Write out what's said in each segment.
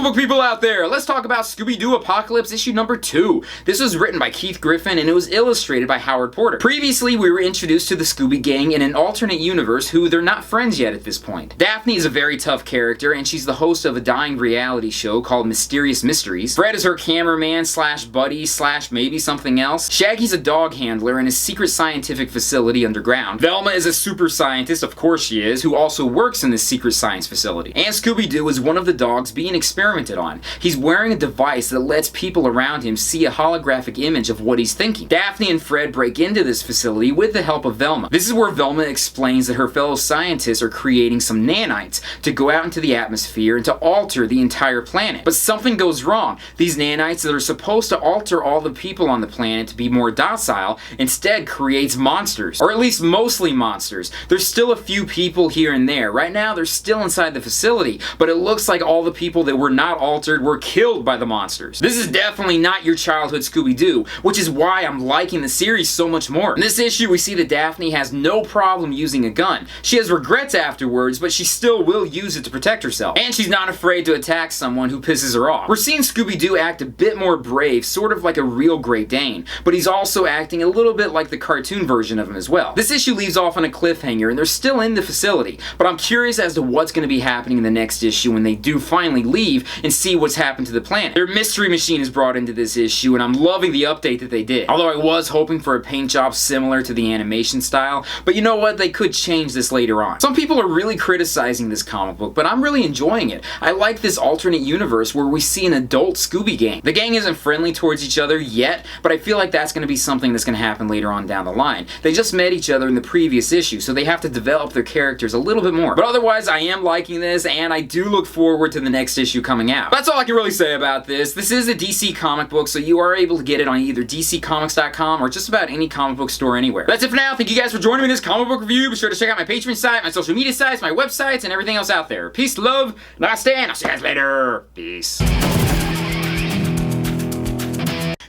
book people out there, let's talk about Scooby Doo Apocalypse issue number 2. This was written by Keith Griffin and it was illustrated by Howard Porter. Previously, we were introduced to the Scooby Gang in an alternate universe who they're not friends yet at this point. Daphne is a very tough character and she's the host of a dying reality show called Mysterious Mysteries. Fred is her cameraman slash buddy slash maybe something else. Shaggy's a dog handler in a secret scientific facility underground. Velma is a super scientist, of course she is, who also works in this secret science facility. And Scooby Doo is one of the dogs being experimented on. He's wearing a device that lets people around him see a holographic image of what he's thinking. Daphne and Fred break into this facility with the help of Velma. This is where Velma explains that her fellow scientists are creating some nanites to go out into the atmosphere and to alter the entire planet. But something goes wrong. These nanites that are supposed to alter all the people on the planet to be more docile instead creates monsters. Or at least mostly monsters. There's still a few people here and there. Right now they're still inside the facility, but it looks like all the people that were not altered were killed by the monsters. This is definitely not your childhood Scooby-Doo, which is why I'm liking the series so much more. In this issue we see that Daphne has no problem using a gun. She has regrets afterwards, but she still will use it to protect herself. And she's not afraid to attack someone who pisses her off. We're seeing Scooby-Doo act a bit more brave, sort of like a real Great Dane, but he's also acting a little bit like the cartoon version of him as well. This issue leaves off on a cliffhanger and they're still in the facility, but I'm curious as to what's going to be happening in the next issue when they do finally leave and see what's happened to the planet. Their mystery machine is brought into this issue and I'm loving the update that they did. Although I was hoping for a paint job similar to the animation style, but you know what, they could change this later on. Some people are really criticizing this comic book, but I'm really enjoying it. I like this alternate universe where we see an adult Scooby Gang. The gang isn't friendly towards each other yet, but I feel like that's going to be something that's going to happen later on down the line. They just met each other in the previous issue, so they have to develop their characters a little bit more. But otherwise, I am liking this, and I do look forward to the next issue coming out. That's all I can really say about this. This is a DC comic book, so you are able to get it on either DCComics.com or just about any comic book store anywhere. That's it for now. Thank you guys for joining me in this comic book review. Be sure to check out my Patreon site, my social media sites, my websites, and everything else out there. Peace, love, namaste, and I'll see you guys later. Peace.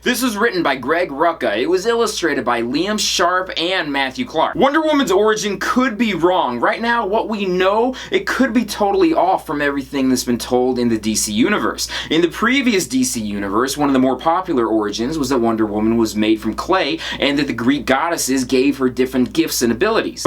This was written by Greg Rucka. It was illustrated by Liam Sharp and Matthew Clark. Wonder Woman's origin could be wrong. Right now, what we know, it could be totally off from everything that's been told in the DC Universe. In the previous DC Universe, one of the more popular origins was that Wonder Woman was made from clay and that the Greek goddesses gave her different gifts and abilities.